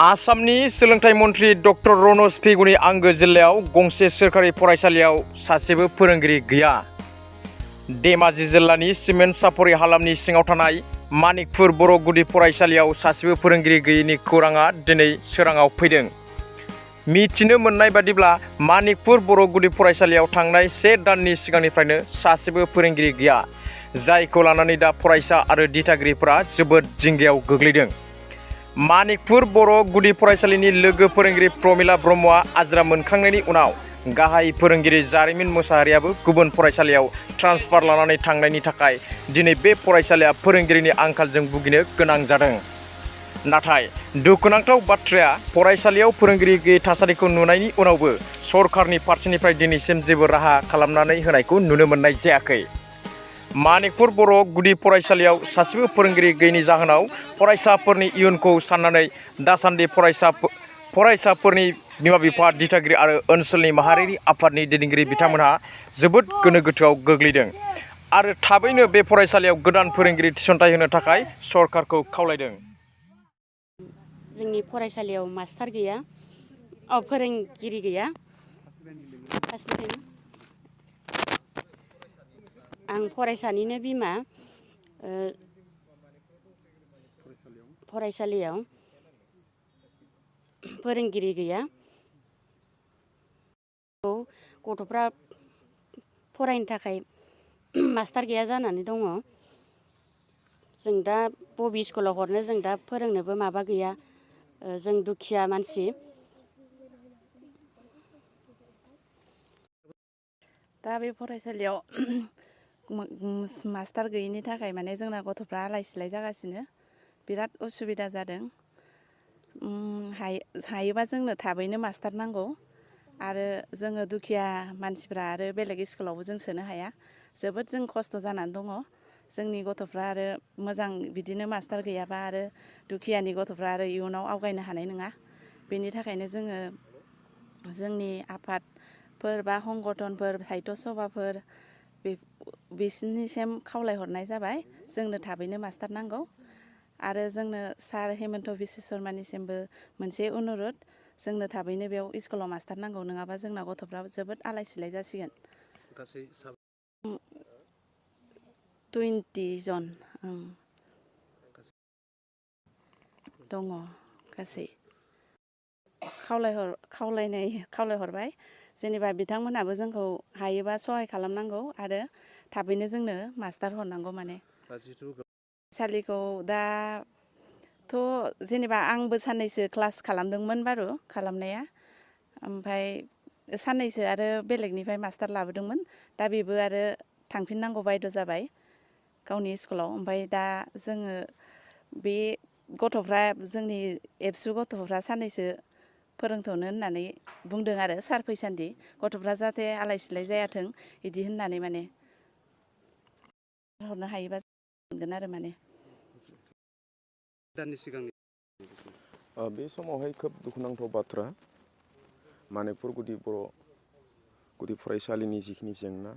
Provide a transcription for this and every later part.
आसामनि सोलोंथाइ मन्थ्रि डक्टर रनज पेगुनि आंगो जिल्लायाव गंसे सोरखारि फरायसालियाव सासेबो फोरोंगिरि गैया। धेमाजि जिल्लानि सिमेन्ट सापरि हालामनि सिङाव थानाय मानिकपुर बर' गुदि फरायसालियाव सासेबो फोरोंगिरि गैयैनि खौराङा दिनै सोराङाव फैदों। मिथिनो मोननाय बादिब्ला मानिकपुर बर' गुदि फरायसालियाव थांनाय 1 दाननि सिगांनिफ्रायनो सासेबो फोरोंगिरि गैया, जायखौ लानानै दा फरायसा आरो दिथागिरिफोरा जोबोद जिंगायाव गोग्लैदों। मानिकपुर बर' गुदि फरायसालिनि लोगो फोरोंगिरि प्रमिला ब्रह्मआ आजिरा मोनखांनायनि उनाव गाहाय फोरोंगिरि जारिमिन मुसाहारियाबो गुबुन फरायसालियाव ट्रान्सफार लानानै थांनायनि थाखाय दिनै बे फरायसालिया फोरोंगिरिनि आंखालजों भुगिनो गोनां जादों। नाथाय दुखुनांथाव बाथ्राया फरायसालियाव फोरोंगिरि गैयै थासारिखौ नुनायनि उनावबो सरकारनि फारसेनिफ्राय दिनैसिम जेबो राहा खालामनानै होनायखौ नुनो मोननाय जायाखै। मानिकपुर बर' गुदि फरायसालियाव सासेबो फोरोंगिरि गैयैनि जाहोनाव फरायसाफोरनि इयुनखौ साननानै दासान्दि फरायसाफोरनि बिमा-बिफा, दिथागिरि आरो ओनसोलनि माहारियारि आफादनि दैदेनगिरि बिथांमोनहा जोबोद गोनो गोथोआव गोग्लैदों आरो थाबैनो बे फरायसालियाव गोदान फोरोंगिरि थिसनथाइ होनो थाखाय सरकारखौ खावलायदों। जोंनि फरायसालियाव मास्टार गैया, फोरोंगिरि गैया। आं फरायसानिनो बिमा। फरायसालियाव फोरोंगिरि गैया। गथ'फ्रा फरायनो थाखाय मास्टार गैया जानानै दङ। जों दा बबे स्कुलाव हरनो, जों दा फोरोंनोबो माबा गैया। जों दुखिया मानसि। दा बे फरायसालियाव मास्टार गैयिनि थाखाय माने जोंना गथ'फ्रा आलाय-सिलाय जागासिनो, बिराद उसुबिदा जादों। हायोबा जोंनो थाबैनो मास्टार नांगौ आरो जोङो दुखिया मानसिफ्रा आरो बेलेग स्कुलावबो जों सोनो हाया। जोबोद जों खस्थ' जानानै दङ। जोंनि गथ'फ्रा आरो मोजां बिदिनो मास्टार गैयाबा आरो दुखियानि गथ'फ्रा आरो इयुनाव आवगायनो हानाय नङा। बेनि थाखायनो जोङो जोंनि आफादफोर बा संगठनफोर, साहित्य सभाफोर बिसोरनिसिम खावलायहरनाय जाबाय, जोंनो थाबैनो मास्टार नांगौ। आरो जोंनो सार हेमन्त बिश्व शर्मानिसिमबो मोनसे अनुरद, जोंनो थाबैनो बेयाव स्कुलाव मास्टार नांगौ, नङाबा जोंना गथ'फ्रा जोबोद आलाय-सिलाय जासिगोन। 20 जन दङ गासै। खावलायहरबाय, जेनेबा बिथांमोनहाबो जोंखौ हायोबा सहाय खालामनांगौ आरो थाबैनो जोंनो मास्टार हरनांगौ। माने फरायसालिखौ दाथ' जेनेबा आंबो साननैसो क्लास खालामदोंमोन बारु खालामनाया, ओमफ्राय साननैसो आरो बेलेगनिफ्राय मास्टार लाबोदोंमोन। दा बेबो आरो थांफिननांगौ बायद' जाबाय गावनि स्कुलाव। ओमफ्राय दा जोङो बे गथ'फ्रा, जोंनि एबसु गथ'फ्रा साननैसो फोरोंथ'नो होननानै बुंदों आरो सार फैसान्दि, गथ'फ्रा जाहाथे आलाय-सिलाय जायाथों बिदि होननानै माने हरनो हायोबा मोनगोन आरो माने। बे समावहाय खोब दुखुनांथाव बाथ्रा, मानिकपुर गुदि फरायसालिनि जिखिनि जेंना,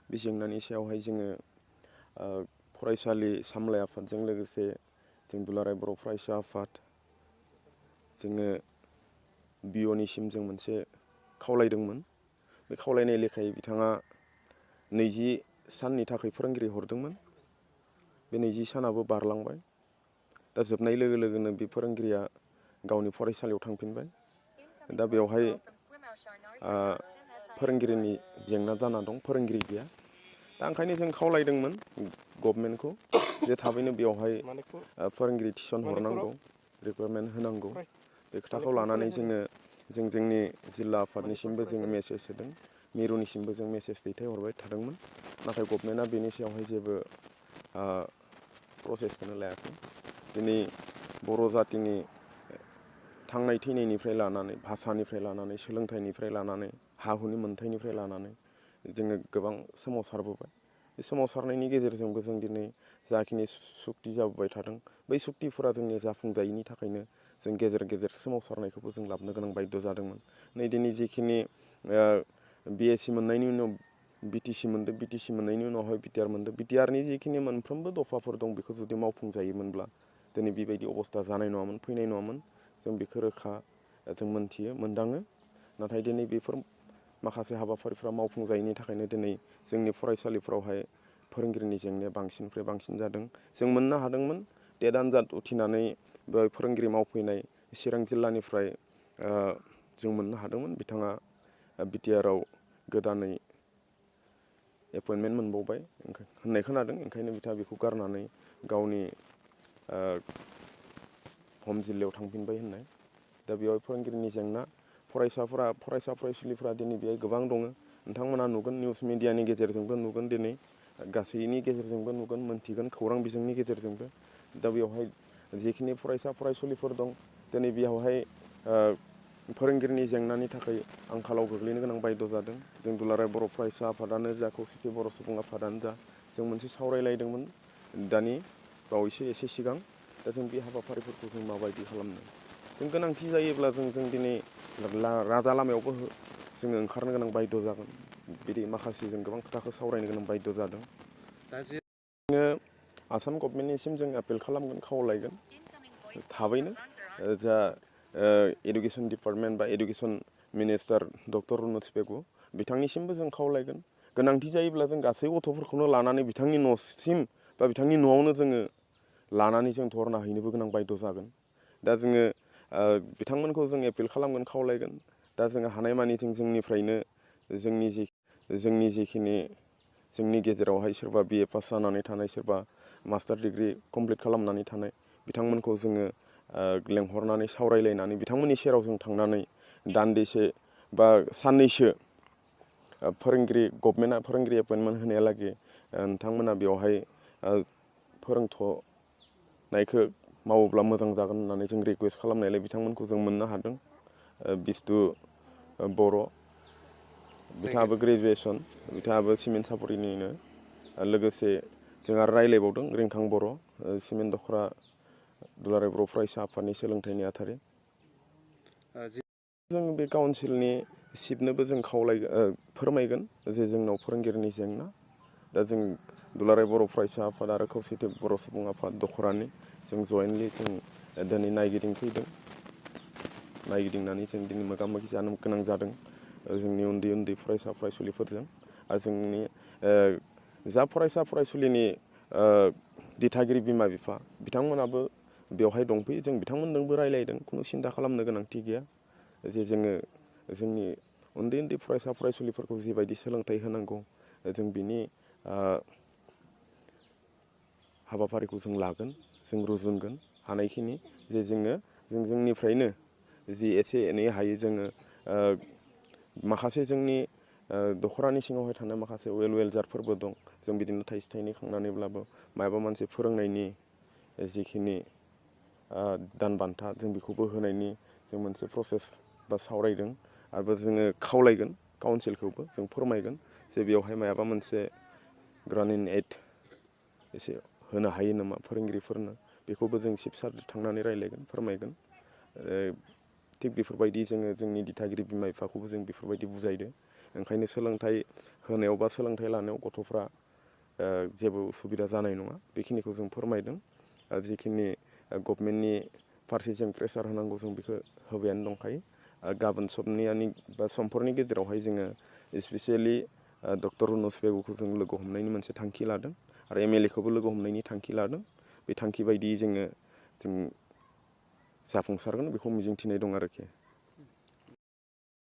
बे जेंनानि सायावहाय जोङो फरायसालि सामलाय आफादजों लोगोसे जों दुलाराय बर' फरायसा आफाद, जोङो बिअनिसिम जों मोनसे खावलायदोंमोन। बे खावलायनाय लेखायै बिथाङा 20 साननि थाखाय फोरोंगिरि हरदोंमोन। बे 20 सानाबो बारलांबाय। दा जोबनाय लोगो लोगोनो बे फोरोंगिरिया गावनि फरायसालियाव थांफिनबाय। दा बेवहाय फोरोंगिरिनि जेंना जाना दं, फोरोंगिरि गैया। दा ओंखायनो जों खावलायदोंमोन गभर्नमेन्टखौ जे थाबैनो बेवहाय फोरोंगिरि थिसनहरनांगौ, रिक्रुइटमेन्ट होनांगौ। बे खोथाखौ लानानै जों जोंनि जिल्ला आफादनिसिमबो जोङो मेसेज होदों, मिरुनिसिमबो जों मेसेज दैथायहरबाय थादोंमोन। नाथाय गभर्नमेन्टआ बेनि सायावहाय जेबो प्रसेसखौनो लायाखै। दिनै बर' जातिनि थांनाय थैनायनिफ्राय लानानै, भाषानिफ्राय लानानै, सोलोंथाइनिफ्राय लानानै, हा-हुनि मोन्थाइनिफ्राय लानानै जोङो गोबां सोमावसारबोबाय। बे सोमावसारनायनि गेजेरजोंबो जों दिनै जाखिनि सुक्ति जाबोबाय थादों, बै सुक्तिफोरा जोंनि जाफुंजायैनि थाखायनो जों गेजेर गेजेर सोमावसारनायखौबो जों लाबोनो गोनां बायद' जादोंमोन। नै दिनै जिखिनि BSc मोननायनि उनाव BTC मोनदों, BTC मोननायनि उनावहाय BTR मोनदों। BTRनि जिखिनि मोनफ्रोमबो दफाफोर दं, बेखौ जुदि मावफुंजायोमोनब्ला दिनै बेबायदि अबस्था जानाय नङामोन, फैनाय नङामोन। जों बेखौ रोखा जों मोनथियो मोनदाङो नाथाय दिनै बेफोर माखासे हाबाफारिफ्रा मावफुंजायैनि थाखायनो दिनै जोंनि फरायसालिफ्रावहाय फोरोंगिरिनि जेंनाया बांसिननिफ्राय बांसिन जादों जों मोननो हादोंमोन टेट आनजाद उथ्रिनानै बे फोरोंगिरि मावफैनाय चिरां जिल्लानिफ्राय जों मोननो हादोंमोन बिथाङा बिटिआरआव गोदानै एपइन्टमेन्ट मोनबावबाय होननाय खोनादों ओंखायनो बिथाङा बेखौ गारनानै गावनि हम जिल्लायाव थांफिनबाय होननाय दा बेयाव फोरोंगिरिनि जेंना फरायसा फरायसुलिफ्रा दिनै बेहाय गोबां दङ नोंथांमोना नुगोन निउस मिडियानि गेजेरजोंबो नुगोन दिनै गासैनि गेजेरजोंबो नुगोन मोनथिगोन खौरां बिजोंनि गेजेरजोंबो दा बेवहाय जिखिनि फरायसुलिफोर दं दिनै बेयावहाय फोरोंगिरिनि जेंनानि थाखाय आंखालाव गोग्लैनो गोनां बायद' जादों जों दुलाराय बर' फरायसा आफादानो जा खौसेथि बर' सुबुं आफादानो जा जों मोनसे सावरायलायदोंमोन दानि बावैसो एसे सिगां दा जों बे हाबाफारिफोरखौ जों माबायदि खालामनो जों गोनांथि जायोब्ला जों दिनै राजा लामायावबो जोङो ओंखारनो गोनां बायद' जागोन बिदि माखासे जों गोबां खोथाखौ सावरायनो गोनां बायद' जादों दा जोङो आसाम गभर्नमेन्टनिसिम जों आपिल खालामगोन खावलायगोन थाबैनो जा एडुकेसन डिपार्टमेन्ट बा education minister doctor Ranoj Pegu बिथांनिसिमबो जों खावलायगोन गोनांथि जायोब्ला जों गासै गथ'फोरखौनो लानानै बिथांनि न'सिम बा बिथांनि न'आवनो जोङो लानानै जों धरना हैनोबो गोनां बायद' जागोन दा जोङो बिथांमोनखौ जों एपिल खालामगोन खावलायगोन दा जोङो हानायमानि जोंनिफ्रायनो जोंनि जिखिनि जोंनि गेजेरावहाय सोरबा BA पास जानानै थानाय सोरबा मास्टार डिग्रि कमप्लिट खालामनानै थानाय बिथांमोनखौ जोङो लेंहरनानै सावरायलायनानै बिथांमोननि सेराव जों थांनानै दान्दिसे बा साननैसो गभर्नमेन्टआ फोरोंगिरि एपइन्टमेन्ट होनायालागै नोंथांमोना बेवहाय फोरोंथ'नायखौ मावोब्ला मोजां जागोन होननानै जों रिकुवेस्ट खालामनायलाय बिथांमोनखौ जों मोननो हादों बिस्तु बर' बिथाङाबो ग्रेजुवेसन बिथाङाबो सिमेन्ट सापरिनिनो लोगोसे जों आरो रायज्लायबावदों रिंखां बर' सिमेन्ट दख'रा दुलाराय बर' फरायसा आफादनि सोलोंथाइ नेहाथारि जों बे काउन्सिलनि सिटनोबो जों फोरमायगोन जे जोंनाव फोरोंगिरिनि जेंना दा जों दुलाराय बर' फरायसा आफाद आरो खौसेथि बर' सुबुं आफाद दख'रानि जों जयेन्टलि जों दिनै नायगिदिंनानै जों दिनै मोगा मोगि जानो गोनां जादों जोंनि उन्दै फरायसा फरायसुलिफोरजों आरो जोंनि जा फरायसुलिनि दिथागिरि बिमा बिफा बिथांमोनाबो बेवहाय दंफैयो जों बिथांमोनजोंबो रायज्लायदों खुनु सिन्था खालामनो गोनांथि गैया जे जोङो जोंनि उन्दै फरायसा फरायसुलिफोरखौ जिबायदि सोलोंथाइ होनांगौ जों बिनि हाबाफारिखौ जों लागोन जों रुजुनगोन हानायखिनि जे जों जोंनिफ्रायनो जि एसे एनै हायो जोङो माखासे जोंनि दख'रानि सिङावहाय थानाय माखासे वेलजारफोरबो दं जों बिदिनो थाइसे थाइनै खांनानैब्लाबो माबा मोनसे फोरोंनायनि जिखिनि दान बान्था जों बेखौबो होनायनि जों मोनसे प्रसेस बा सावरायदों आरो जोङो खावलायगोन काउन्सिलखौबो जों फोरमायगोन जे बेवहाय माबा मोनसे ग्रान्ट इन एड एसे होनो हायो नामा फोरोंगिरिफोरनो बेखौबो जों चिफ सारजों थांनानै रायज्लायगोन फोरमायगोन थिग बेफोरबायदि जोङो जोंनि दिथागिरि बिमा बिफाखौबो जों बेफोरबायदि बुजायदों ओंखायनो सोलोंथाइ होनायाव बा सोलोंथाइ लानायाव गथ'फ्रा जेबो उसुबिदा जानाय नङा बेखिनिखौ जों फोरमायदों जिखिनि गभर्नमेन्टनि फारसे जों प्रेसार होनांगौ जों बेखौ होबायानो दंखायो गाबोन समफोरनि गेजेरावहाय जोङो स्पेसियेलि डक्टर रनज पेगुखौ जों लोगो हमनायनि मोनसे थांखि लादों आरो MLA खौबो लोगो हमनायनि थांखि लादों बे थांखि बायदियै जों जाफुंसारगोन बेखौ मिजिंथिनाय दं आरोखि